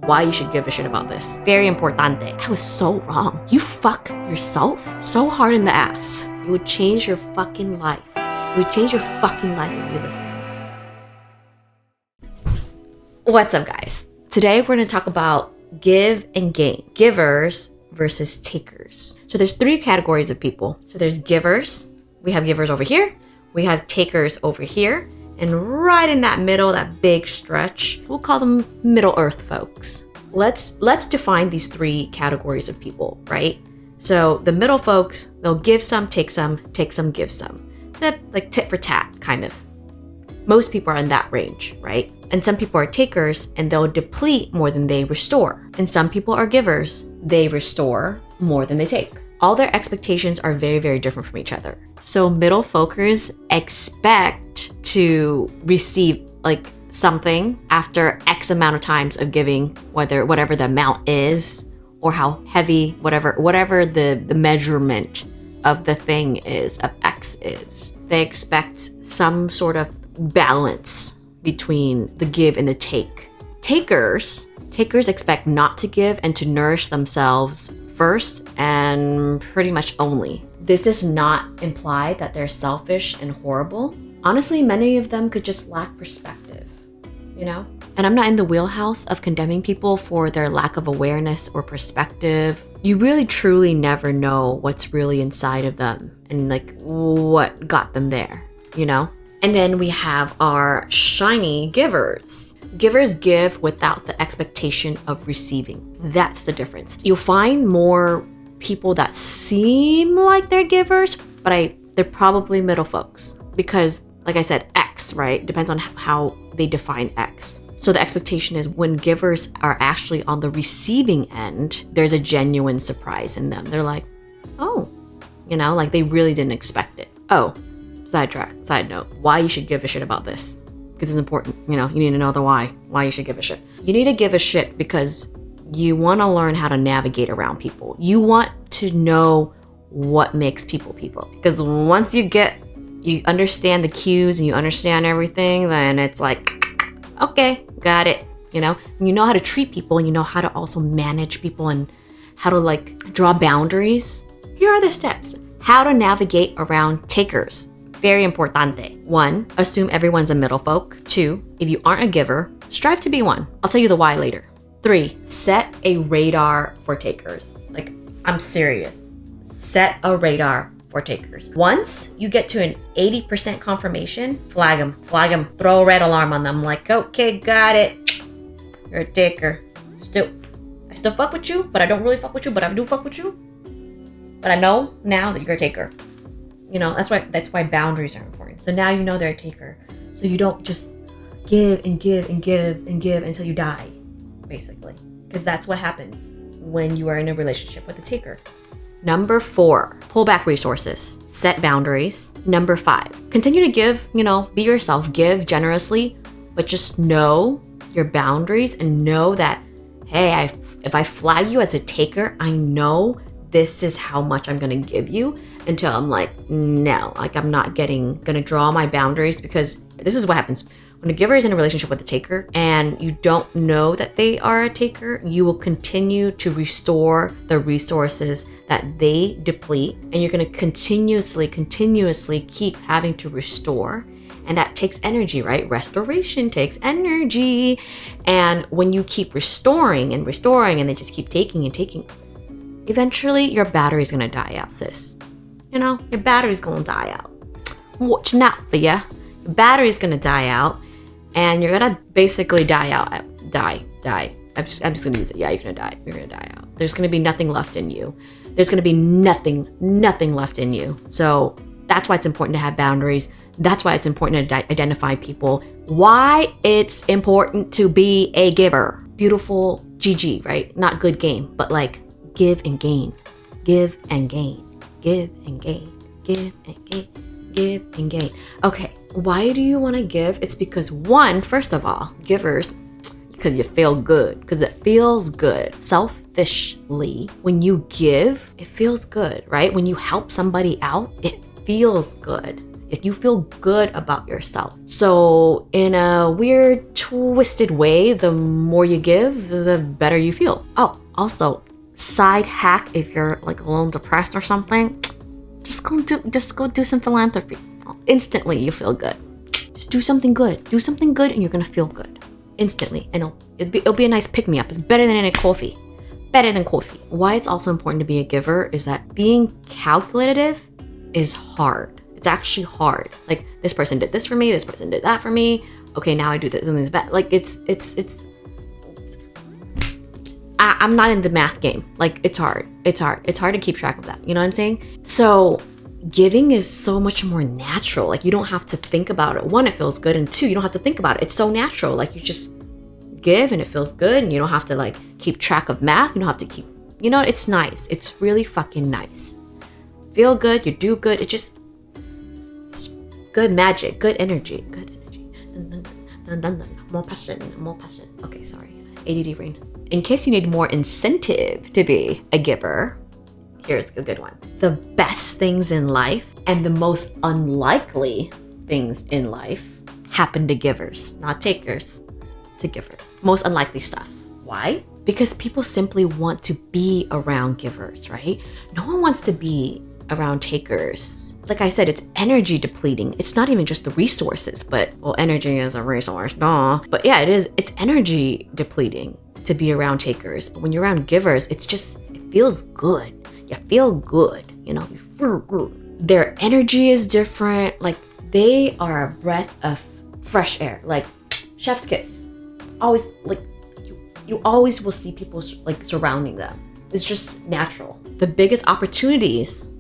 why you should give a shit about this. Very importante. I was so wrong. You fuck yourself so hard in the ass. It would change your fucking life. It would change your fucking life if you listen. What's up, guys? Today we're going to talk about give and gain. Givers versus takers. So there's three categories of people. So there's givers. We have givers over here. We have takers over here. And right in that middle, that big stretch, we'll call them Middle Earth folks. Let's define these three categories of people, right? So the middle folks, they'll give some, take some, give some. It's like tit for tat, kind of. Most people are in that range, right? And some people are takers and they'll deplete more than they restore. And some people are givers. They restore more than they take. All their expectations are very, very different from each other. So middle folkers expect to receive like something after X amount of times of giving, whatever the amount is, or how heavy, whatever the measurement of the thing is, of X is. They expect some sort of balance between the give and the take. Takers expect not to give and to nourish themselves first and pretty much only. This does not imply that they're selfish and horrible. Honestly, many of them could just lack perspective, you know? And I'm not in the wheelhouse of condemning people for their lack of awareness or perspective. You really truly never know what's really inside of them and like what got them there, you know? And then we have our shiny givers. Givers give without the expectation of receiving. That's the difference. You'll find more people that seem like they're givers, but they're probably middle folks. Because, like I said, X, right? Depends on how they define X. So the expectation is when givers are actually on the receiving end, there's a genuine surprise in them. They're like, oh, you know, like they really didn't expect it. Oh, side note, why you should give a shit about this. Because it's important, you know, you need to know the why you should give a shit. You need to give a shit because you want to learn how to navigate around people. You want to know what makes people. Because once you understand the cues and you understand everything, then it's like, okay, got it. You know how to treat people and you know how to also manage people and how to like draw boundaries. Here are the steps. How to navigate around takers. Very importante. 1, assume everyone's a middle folk. 2, if you aren't a giver, strive to be one. I'll tell you the why later. 3, set a radar for takers. Like, I'm serious. Set a radar for takers. Once you get to an 80% confirmation, flag them, throw a red alarm on them. Like, okay, got it. You're a taker. I still fuck with you, but I don't really fuck with you, but I do fuck with you. But I know now that you're a taker. You know, that's why boundaries are important. So now you know they're a taker. So you don't just give and give and give and give until you die, basically. Because that's what happens when you are in a relationship with a taker. Number 4, pull back resources, set boundaries. Number 5, continue to give, you know, be yourself, give generously, but just know your boundaries and know that, hey, if I flag you as a taker, I know this is how much I'm going to give you until I'm like, no, like I'm not going to draw my boundaries, because this is what happens. When a giver is in a relationship with a taker and you don't know that they are a taker, you will continue to restore the resources that they deplete. And you're going to continuously keep having to restore. And that takes energy, right? Restoration takes energy. And when you keep restoring and they just keep taking and taking, eventually your battery's going to die out, sis. You know, your battery's going to die out. Watching out for ya. Your battery's going to die out. And you're gonna basically die out. Die. I'm just gonna use it. Yeah, you're gonna die. You're gonna die out. There's gonna be nothing left in you. There's gonna be nothing left in you. So that's why it's important to have boundaries. That's why it's important to identify people. Why it's important to be a giver. Beautiful GG, right? Not good game, but like give and gain. Give and gain. Give and gain. Give and gain. Give and gain. Okay, why do you want to give? It's because first of all, givers, because you feel good, because it feels good. Selfishly, when you give, it feels good, right? When you help somebody out, it feels good. Like you feel good about yourself. So in a weird, twisted way, the more you give, the better you feel. Oh, also, side hack, if you're like a little depressed or something, just go do some philanthropy. Instantly you feel good. Just do something good. Do something good and you're gonna feel good. Instantly. And it'll be a nice pick-me-up. It's better than any coffee. Better than coffee. Why it's also important to be a giver is that being calculative is hard. It's actually hard. Like, this person did this for me, this person did that for me. Okay, now I do this and this bad. Like, I'm not in the math game. Like, it's hard. It's hard to keep track of that. You know what I'm saying? So giving is so much more natural. Like, you don't have to think about it. One, it feels good. And two, you don't have to think about it. It's so natural. Like, you just give and it feels good. And you don't have to like keep track of math. You don't have to keep, it's nice. It's really fucking nice. Feel good. You do good. It's good magic, good energy. Dun, dun, dun. More passion. Okay, sorry. ADD brain. In case you need more incentive to be a giver, here's a good one. The best things in life and the most unlikely things in life happen to givers, not takers, to givers. Most unlikely stuff. Why? Because people simply want to be around givers, right? No one wants to be around takers. Like I said, it's energy depleting. It's not even just the resources, but energy is a resource, duh. But yeah, it's energy depleting to be around takers. But when you're around givers, it feels good. You feel good, you feel good. Their energy is different. Like, they are a breath of fresh air, like chef's kiss. Always, like, you always will see people like surrounding them. It's just natural. The biggest opportunities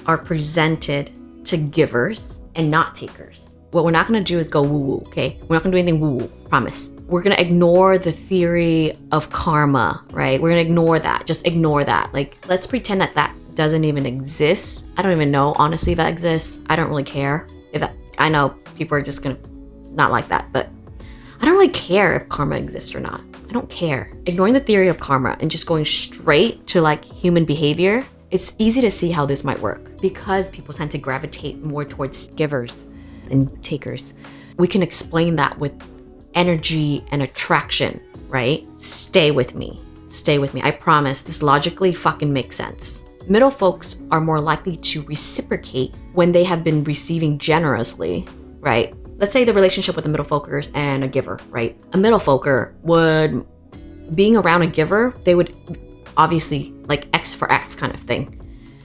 are presented to givers and not takers. What we're not gonna do is go woo-woo, okay? We're not gonna do anything woo-woo, promise. We're gonna ignore the theory of karma, right? We're gonna ignore that, just ignore that. Like, let's pretend that doesn't even exist. I don't even know, honestly, if that exists. I don't really care. I know people are just gonna not like that, but I don't really care if karma exists or not. I don't care. Ignoring the theory of karma and just going straight to like human behavior, it's easy to see how this might work because people tend to gravitate more towards givers than takers. We can explain that with energy and attraction, right? Stay with me. I promise this logically fucking makes sense. Middle folks are more likely to reciprocate when they have been receiving generously, right? Let's say the relationship with a middle folker and a giver, right? A middle folker being around a giver, they would obviously like X for X kind of thing.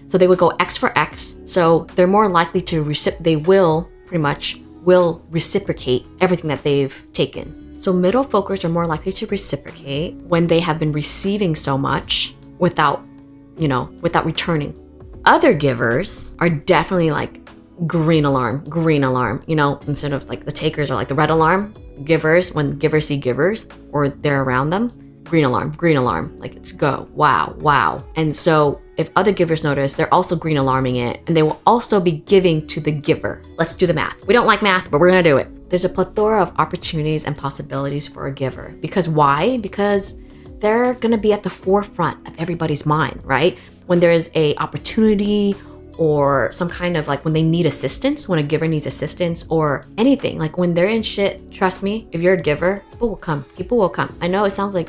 So they would go X for X. So they're more likely to will reciprocate everything that they've taken. So middle folkers are more likely to reciprocate when they have been receiving so much without returning. Other givers are definitely like green alarm, instead of like the takers are like the red alarm. Givers, when givers see givers or they're around them, green alarm, like it's go, wow. And so if other givers notice, they're also green alarming it and they will also be giving to the giver. Let's do the math. We don't like math, but we're gonna do it. There's a plethora of opportunities and possibilities for a giver. Because why? Because they're gonna be at the forefront of everybody's mind, right? When there's a opportunity or some kind of like when they need assistance, when a giver needs assistance or anything, like when they're in shit, trust me, if you're a giver, people will come. I know it sounds like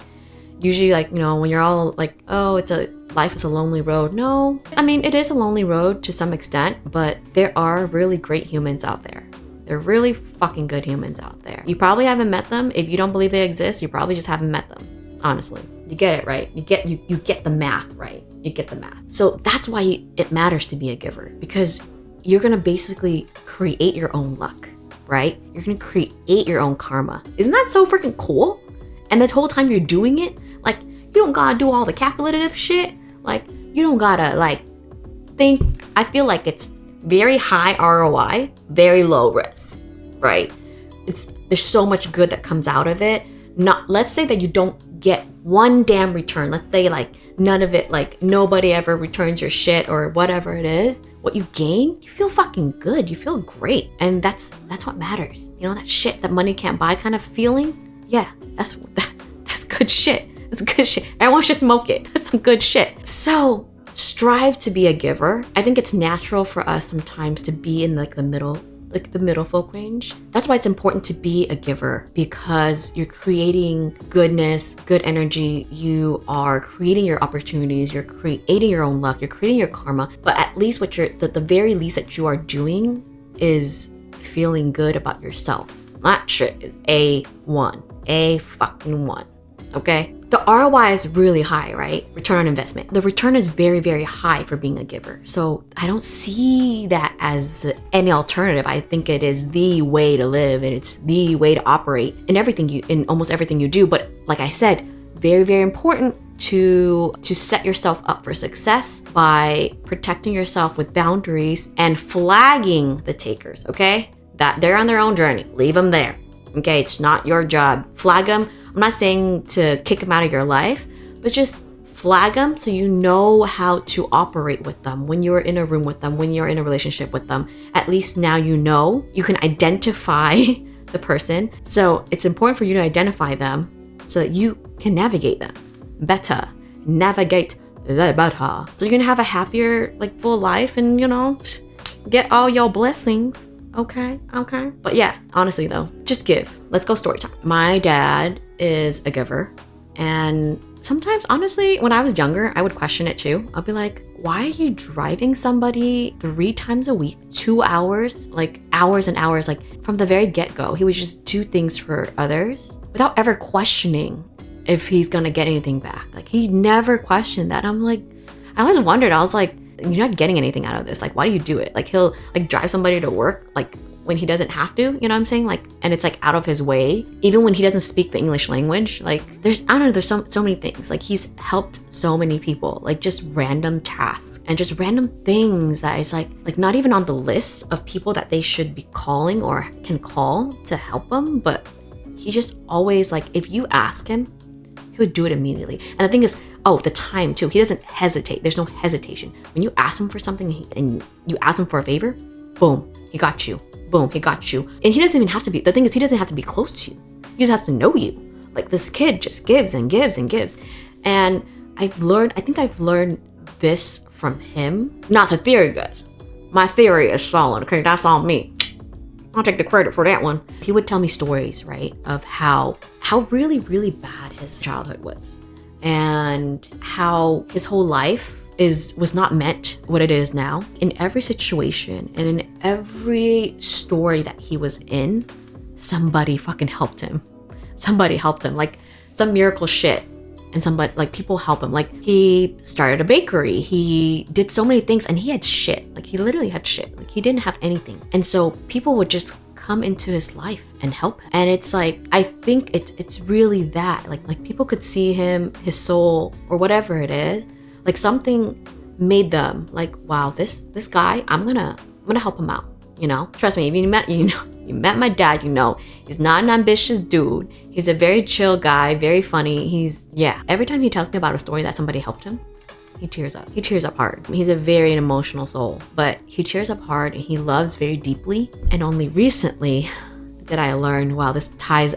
usually like, when you're all like, oh, life is a lonely road. No, I mean, it is a lonely road to some extent, but there are really great humans out there. They're really fucking good humans out there. You probably haven't met them. If you don't believe they exist, you probably just haven't met them. Honestly, you get it, right? You get the math, right? You get the math. So that's why it matters to be a giver, because you're gonna basically create your own luck, right? You're gonna create your own karma. Isn't that so freaking cool? And the whole time you're doing it, like, you don't gotta do all the calculative shit. Like, you don't gotta like think. I feel like it's very high ROI, very low risk, right? There's so much good that comes out of it. Let's say that you don't get one damn return. Let's say like none of it, like nobody ever returns your shit or whatever it is. What you gain, you feel fucking good. You feel great. And that's what matters. That shit that money can't buy kind of feeling. Yeah, that's good shit. That's good shit. Everyone should smoke it. That's some good shit. So strive to be a giver. I think it's natural for us sometimes to be in like the middle folk range. That's why it's important to be a giver, because you're creating goodness, good energy. You are creating your opportunities. You're creating your own luck. You're creating your karma. But at least what the very least that you are doing is feeling good about yourself. That shit is A1. A fucking 1. Okay? The ROI is really high, right? Return on investment. The return is very, very high for being a giver. So I don't see that as any alternative. I think it is the way to live, and it's the way to operate in almost everything you do. But like I said, very, very important to set yourself up for success by protecting yourself with boundaries and flagging the takers, okay? That they're on their own journey. Leave them there. Okay, it's not your job. Flag them. I'm not saying to kick them out of your life, but just flag them so you know how to operate with them when you're in a room with them, when you're in a relationship with them. At least now you know, you can identify the person. So it's important for you to identify them so that you can navigate them better. Navigate the better. So you're gonna have a happier, like, full life and, get all your blessings. Okay. But yeah, honestly though, just give. Let's go story time. My dad is a giver. And sometimes, honestly, when I was younger, I would question it too. I'll be like, why are you driving somebody 3 times a week, 2 hours, like hours and hours, like from the very get-go? He would just do things for others without ever questioning if he's gonna get anything back. Like, he never questioned that. I'm like, I always wondered, I was like, you're not getting anything out of this. Like, why do you do it? Like, he'll like drive somebody to work, like when he doesn't have to, you know what I'm saying? Like, and it's like out of his way, even when he doesn't speak the English language. Like, there's so many things. Like, he's helped so many people, like just random tasks and just random things that is like not even on the list of people that they should be calling or can call to help them. But he just always, like, if you ask him, he would do it immediately. And the thing is, the time too. He doesn't hesitate. There's no hesitation. When you ask him for something and you ask him for a favor, boom, he got you. Boom, he got you. And he doesn't even have to be, the thing is, he doesn't have to be close to you. He just has to know you. Like, this kid just gives and gives and gives. And I think I've learned this from him. Not the theory, guys. My theory is solid, okay? That's on me. I'll take the credit for that one. He would tell me stories, right, of how really, really bad his childhood was. And how his whole life was not meant what it is now. In every situation and in every story that he was in, somebody fucking helped him. Somebody helped him, like some miracle shit. And somebody, like, people help him. Like, he started a bakery. He did so many things and he had shit. Like, he literally had shit. Like, he didn't have anything. And so people would just come into his life and help him. And it's like, I think it's really that. Like people could see him, his soul, or whatever it is. Like, something made them like, wow, this guy, I'm gonna help him out. Trust me, if you met my dad, he's not an ambitious dude. He's a very chill guy, very funny. Every time he tells me about a story that somebody helped him, he tears up. He tears up hard. He's a very emotional soul, but he tears up hard and he loves very deeply. And only recently did I learn, wow, this ties,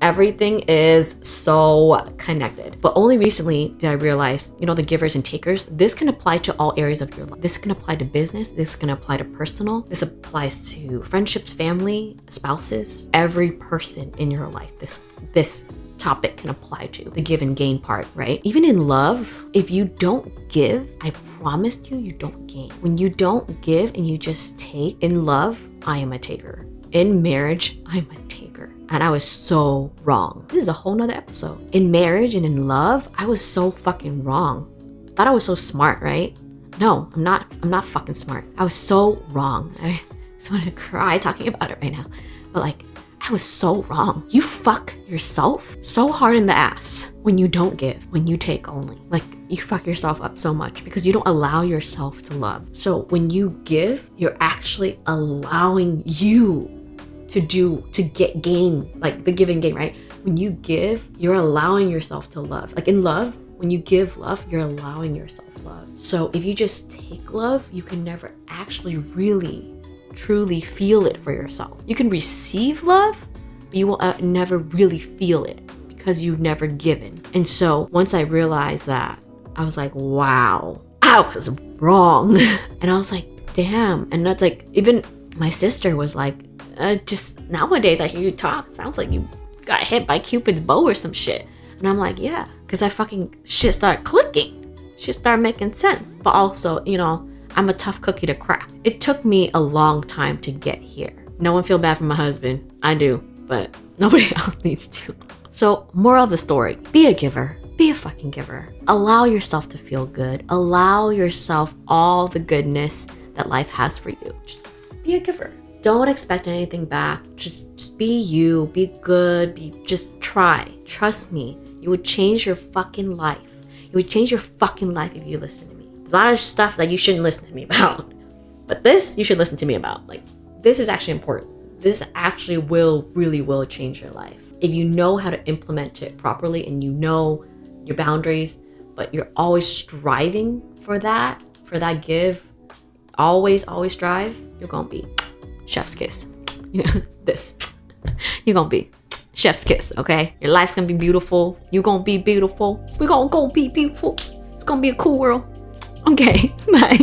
everything is so connected. But only recently did I realize, the givers and takers, this can apply to all areas of your life. This can apply to business. This can apply to personal. This applies to friendships, family, spouses, every person in your life. This topic can apply to the give and gain part, right? Even in love, if you don't give, I promised you don't gain. When you don't give and you just take, in love, I am a taker. In marriage, I'm a taker. And I was so wrong. This is a whole nother episode. In marriage and in love, I was so fucking wrong. I thought I was so smart, right? No, I'm not fucking smart. I was so wrong. I just want to cry talking about it right now. But like, I was so wrong. You fuck yourself so hard in the ass when you don't give, when you take only. Like, you fuck yourself up so much because you don't allow yourself to love. So when you give, you're actually allowing you to get gain, like the give and gain, right? When you give, you're allowing yourself to love. Like in love, when you give love, you're allowing yourself love. So if you just take love, you can never actually really truly feel it for yourself. You can receive love, but you will never really feel it because you've never given. And so once I realized that, I was like, wow, wow, it was wrong. And I was like, damn. And that's like, even my sister was like, just nowadays I hear you talk, sounds like you got hit by Cupid's bow or some shit. And I'm like, yeah, because I fucking shit started clicking. Shit started making sense. But also, you know, I'm a tough cookie to crack. It took me a long time to get here. No one feel bad for my husband. I do, but nobody else needs to. So, moral of the story, be a giver. Be a fucking giver. Allow yourself to feel good. Allow yourself all the goodness that life has for you. Just be a giver. Don't expect anything back. Just be you. Be good. Just try. Trust me. You would change your fucking life. You would change your fucking life if you listen to me. There's a lot of stuff that you shouldn't listen to me about. But this, you should listen to me about. Like, this is actually important. This actually really will change your life. If you know how to implement it properly and you know your boundaries, but you're always striving for that give, always strive, you're gonna be chef's kiss. This, you're gonna be chef's kiss, okay? Your life's gonna be beautiful. You're gonna be beautiful. We're gonna go be beautiful. It's gonna be a cool world. Okay, bye.